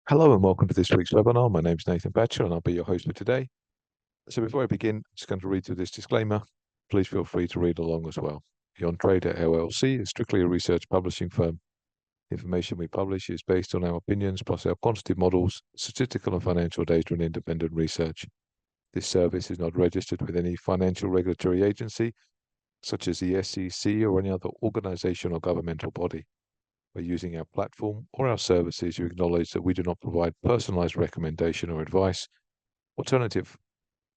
Hello and welcome to this week's webinar. My name is Nathan Batcher and I'll be your host for today. So before I begin, I'm just going to read through this disclaimer. Please feel free to read along as well. Beyond Trader LLC is strictly a research publishing firm. The information we publish is based on our opinions plus our quantitative models, statistical and financial data and independent research. This service is not registered with any financial regulatory agency, such as the SEC or any other organization or governmental body. By using our platform or our services, you acknowledge that we do not provide personalized recommendation or advice. Alternative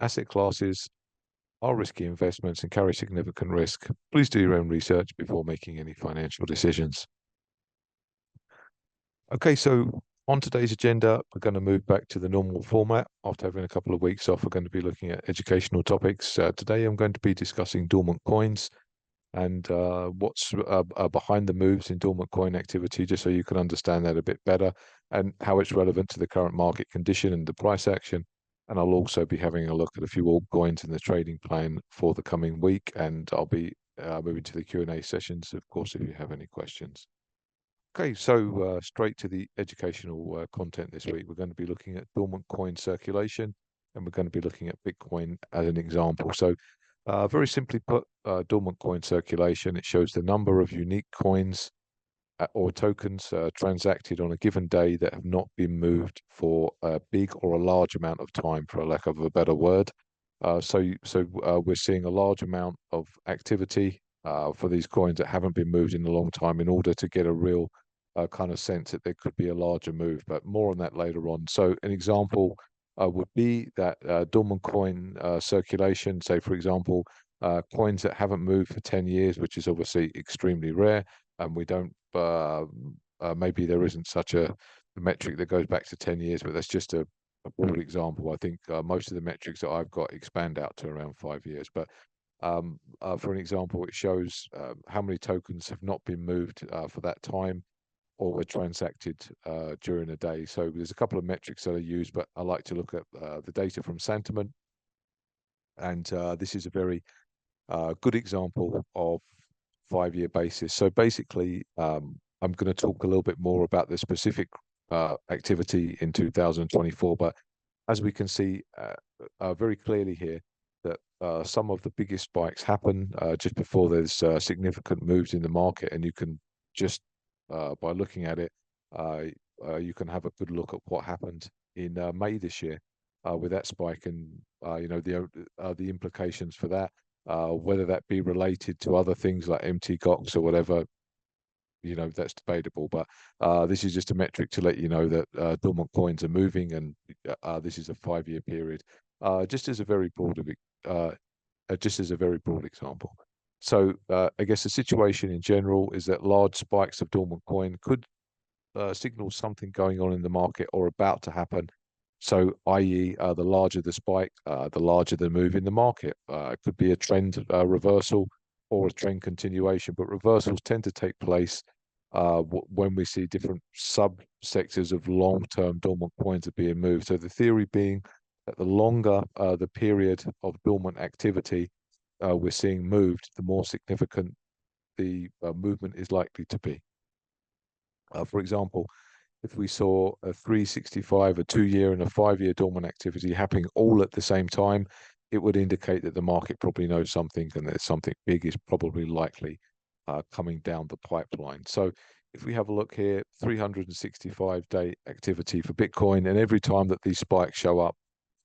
asset classes are risky investments and carry significant risk. Please do your own research before making any financial decisions. Okay, so on today's agenda, we're going to move back to the normal format. After having a couple of weeks off, we're going to be looking at educational topics. Today, I'm going to be discussing dormant coins and what's behind the moves in dormant coin activity, just so you can understand that a bit better and how it's relevant to the current market condition and the price action. And I'll also be having a look at a few altcoins in the trading plan for the coming week. And I'll be moving to the Q&A sessions, of course, if you have any questions. Okay, so straight to the educational content this week. We're going to be looking at dormant coin circulation, and we're going to be looking at Bitcoin as an example. So very simply put, dormant coin circulation, it shows the number of unique coins or tokens transacted on a given day that have not been moved for a big or a large amount of time, for a lack of a better word. So we're seeing a large amount of activity for these coins that haven't been moved in a long time in order to get a real kind of sense that there could be a larger move, but more on that later on. So an example would be that dormant coin circulation, say, for example, coins that haven't moved for 10 years, which is obviously extremely rare, and we don't, maybe there isn't such a metric that goes back to 10 years, but that's just a broad example. I think most of the metrics that I've got expand out to around 5 years. But for an example, it shows how many tokens have not been moved for that time or were transacted during a day. So there's a couple of metrics that are used, but I like to look at the data from Sentiment. And this is a very good example of 5-year basis. So basically, I'm going to talk a little bit more about the specific activity in 2024. But as we can see very clearly here, that some of the biggest spikes happen just before there's significant moves in the market, and you can just by looking at it, you can have a good look at what happened in May this year with that spike, and the implications for that, whether that be related to other things like MT-GOX or whatever. That's debatable, but this is just a metric to let you know that dormant coins are moving, and this is a 5-year period, just as a very broad example. So I guess the situation in general is that large spikes of dormant coin could signal something going on in the market or about to happen. So, i.e., the larger the spike, the larger the move in the market. It could be a trend reversal or a trend continuation, but reversals tend to take place when we see different subsectors of long-term dormant coins are being moved. So the theory being that the longer the period of dormant activity we're seeing moved, the more significant the movement is likely to be. For example, if we saw a 365, a 2-year and a 5-year dormant activity happening all at the same time, it would indicate that the market probably knows something and that something big is probably likely coming down the pipeline. So if we have a look here, 365-day activity for Bitcoin, and every time that these spikes show up,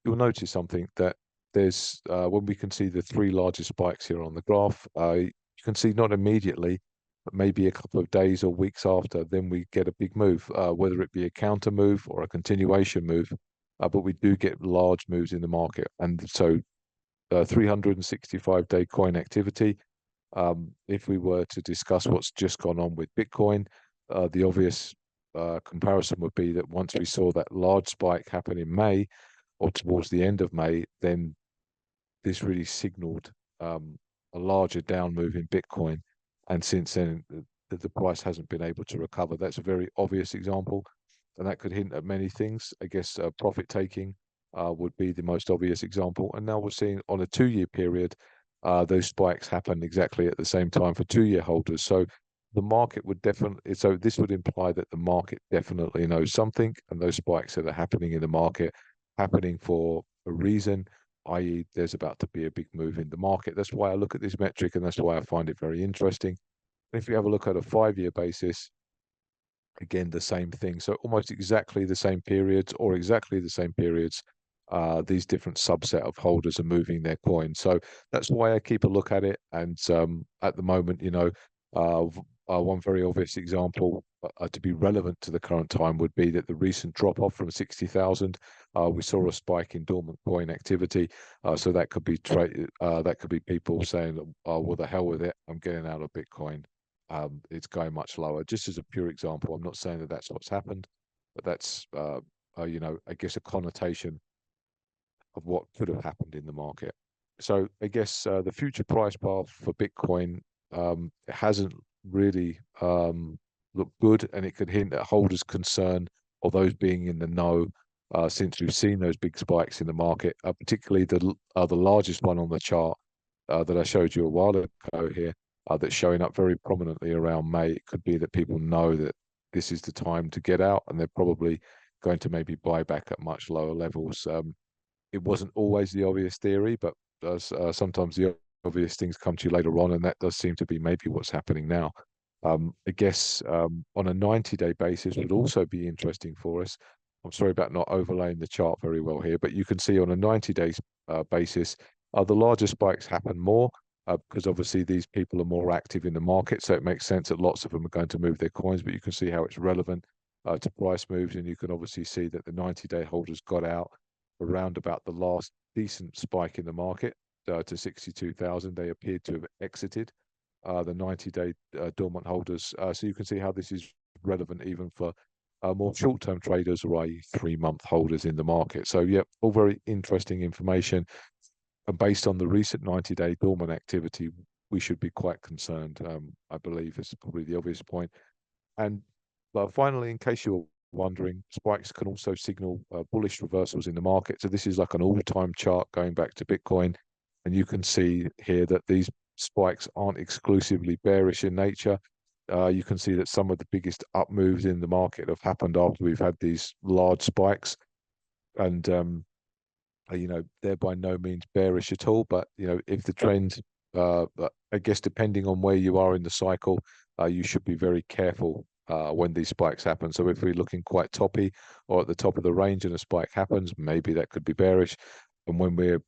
you'll notice something, that there's when we can see the 3 largest spikes here on the graph, you can see not immediately, but maybe a couple of days or weeks after, then we get a big move, whether it be a counter move or a continuation move, but we do get large moves in the market. And so 365-day coin activity, if we were to discuss what's just gone on with Bitcoin, the obvious comparison would be that once we saw that large spike happen in May or towards the end of May, then this really signaled a larger down move in Bitcoin. And since then, the price hasn't been able to recover. That's a very obvious example, and that could hint at many things. I guess profit taking would be the most obvious example. And now we're seeing on a 2-year period, those spikes happen exactly at the same time for 2-year holders. So the market would definitely, so this would imply that the market definitely knows something, and those spikes that are happening in the market happening for a reason, i.e., there's about to be a big move in the market. That's why I look at this metric, and that's why I find it very interesting. If we have a look at a 5-year basis, again, the same thing. So almost exactly the same periods, or exactly the same periods, these different subset of holders are moving their coin. So that's why I keep a look at it. And at the moment, one very obvious example to be relevant to the current time would be that the recent drop off from 60,000, we saw a spike in dormant coin activity. So that could be people saying, "Oh, well, the hell with it, I'm getting out of Bitcoin." It's going much lower. Just as a pure example, I'm not saying that that's what's happened, but that's I guess a connotation of what could have happened in the market. So I guess the future price path for Bitcoin hasn't really looked good, and it could hint at holders' concern or those being in the know since we've seen those big spikes in the market, particularly the largest one on the chart that I showed you a while ago here, that's showing up very prominently around May. It could be that people know that this is the time to get out, and they're probably going to maybe buy back at much lower levels. It wasn't always the obvious theory, but does sometimes the obvious things come to you later on, and that does seem to be maybe what's happening now. I guess on a 90-day basis would also be interesting for us. I'm sorry about not overlaying the chart very well here, but you can see on a 90-day basis, the larger spikes happen more because obviously these people are more active in the market, so it makes sense that lots of them are going to move their coins, but you can see how it's relevant to price moves, and you can obviously see that the 90-day holders got out around about the last decent spike in the market to 62,000. They appeared to have exited the 90-day dormant holders. So you can see how this is relevant even for more short-term traders, or i.e. 3-month holders in the market. So yeah, all very interesting information. And based on the recent 90-day dormant activity, we should be quite concerned, I believe is probably the obvious point. And finally, in case you're wondering, spikes can also signal bullish reversals in the market. So this is like an all-time chart going back to Bitcoin. And you can see here that these spikes aren't exclusively bearish in nature. You can see that some of the biggest up moves in the market have happened after we've had these large spikes. And they're by no means bearish at all. But, if the trend, I guess, depending on where you are in the cycle, you should be very careful when these spikes happen. So if we're looking quite toppy or at the top of the range and a spike happens, maybe that could be bearish. And when we're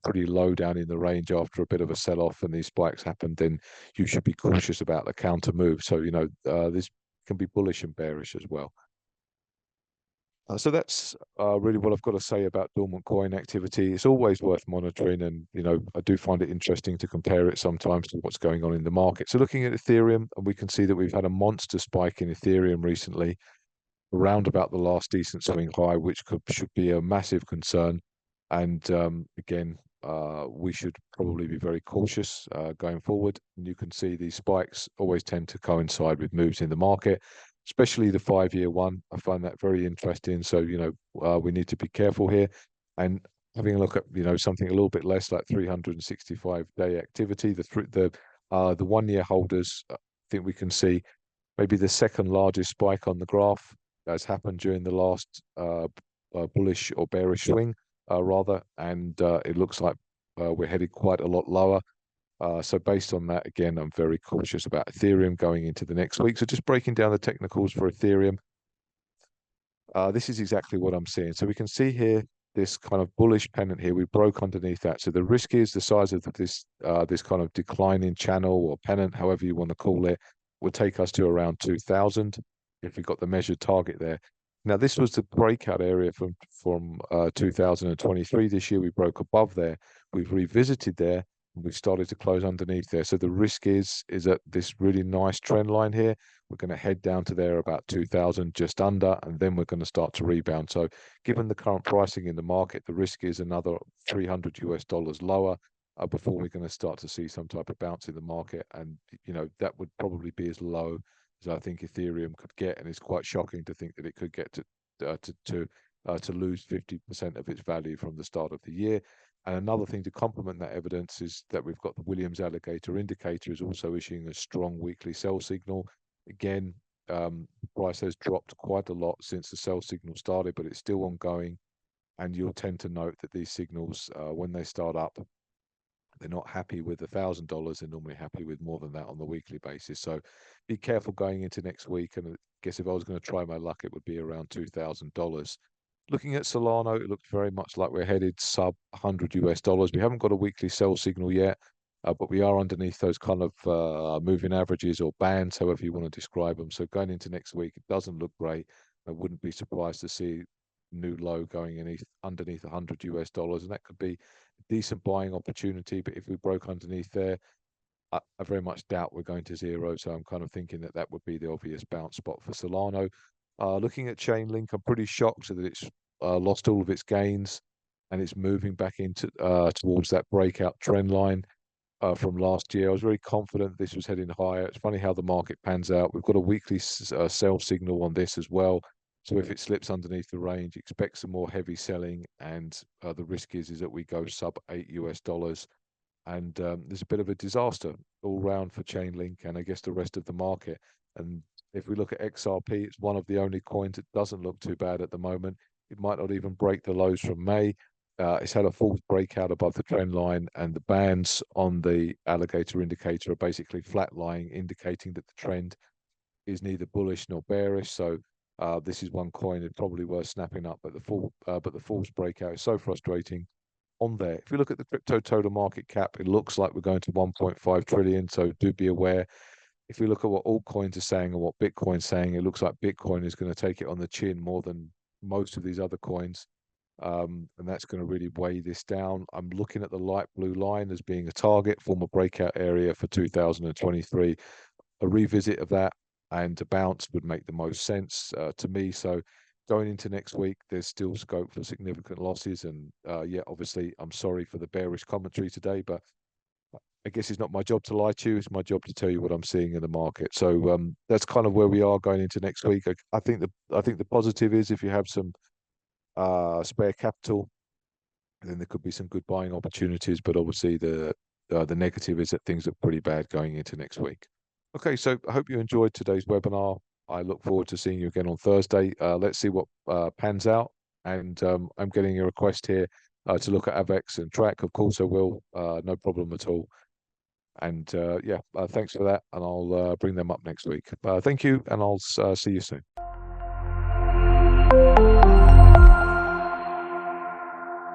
pretty low down in the range after a bit of a sell-off and these spikes happen, then you should be cautious about the counter move. So, this can be bullish and bearish as well. So that's really what I've got to say about dormant coin activity. It's always worth monitoring, and I do find it interesting to compare it sometimes to what's going on in the market. So looking at Ethereum, and we can see that we've had a monster spike in Ethereum recently, around about the last decent swing high, which should be a massive concern. And again, we should probably be very cautious going forward. And you can see these spikes always tend to coincide with moves in the market, especially the 5-year one. I find that very interesting. So, we need to be careful here. And having a look at, something a little bit less, like 365-day activity, the 1-year holders, I think we can see maybe the second largest spike on the graph has happened during the last bullish or bearish swing, rather, and it looks like we're headed quite a lot lower. So based on that, again, I'm very cautious about Ethereum going into the next week. So just breaking down the technicals for Ethereum, this is exactly what I'm seeing. So we can see here this kind of bullish pennant here. We broke underneath that. So the risk is the size of this kind of declining channel or pennant, however you want to call it, would take us to around 2,000 if we got the measured target there. Now, this was the breakout area from 2023. This year, we broke above there. We've revisited there. We've started to close underneath there. So the risk is that this really nice trend line here, we're going to head down to there about 2,000, just under, and then we're going to start to rebound. So given the current pricing in the market, the risk is another $300 lower before we're going to start to see some type of bounce in the market. And, that would probably be as low as I think Ethereum could get. And it's quite shocking to think that it could get to lose 50% of its value from the start of the year. And another thing to complement that evidence is that we've got the Williams alligator indicator is also issuing a strong weekly sell signal. Again, price has dropped quite a lot since the sell signal started, but it's still ongoing. And you'll tend to note that these signals, when they start up, they're not happy with $1,000. They're normally happy with more than that on the weekly basis. So be careful going into next week. And I guess if I was going to try my luck, it would be around $2,000. Looking at Solana, it looks very much like we're headed sub 100 US dollars. We haven't got a weekly sell signal yet, but we are underneath those kind of moving averages or bands, however you want to describe them. So going into next week, it doesn't look great. I wouldn't be surprised to see new low going underneath 100 US dollars, and that could be a decent buying opportunity. But if we broke underneath there, I very much doubt we're going to zero. So I'm kind of thinking that that would be the obvious bounce spot for Solano. Looking at Chainlink, I'm pretty shocked that it's lost all of its gains and it's moving back into towards that breakout trend line from last year. I was very confident this was heading higher. It's funny how the market pans out. We've got a weekly sell signal on this as well. So if it slips underneath the range, expect some more heavy selling, and the risk is that we go sub 8 US dollars, and there's a bit of a disaster all round for Chainlink and I guess the rest of the market. And if we look at XRP, it's one of the only coins that doesn't look too bad at the moment. It might not even break the lows from May. It's had a false breakout above the trend line, and the bands on the alligator indicator are basically flat lying, indicating that the trend is neither bullish nor bearish. So this is one coin that's probably worth snapping up. But the false breakout is so frustrating on there. If you look at the crypto total market cap, it looks like we're going to 1.5 trillion. So do be aware. If we look at what altcoins are saying and what Bitcoin's saying, it looks like Bitcoin is going to take it on the chin more than most of these other coins. And that's going to really weigh this down. I'm looking at the light blue line as being a target, former breakout area for 2023. A revisit of that and a bounce would make the most sense to me. So going into next week, there's still scope for significant losses. And yeah, obviously, I'm sorry for the bearish commentary today, but I guess it's not my job to lie to you. It's my job to tell you what I'm seeing in the market. So that's kind of where we are going into next week. I think the positive is if you have some spare capital, then there could be some good buying opportunities. But obviously, the negative is that things look pretty bad going into next week. Okay, so I hope you enjoyed today's webinar. I look forward to seeing you again on Thursday. Let's see what pans out. And I'm getting a request here to look at AVEX and Track. Of course, I will. No problem at all. And yeah, thanks for that. And I'll bring them up next week. Thank you, and I'll see you soon.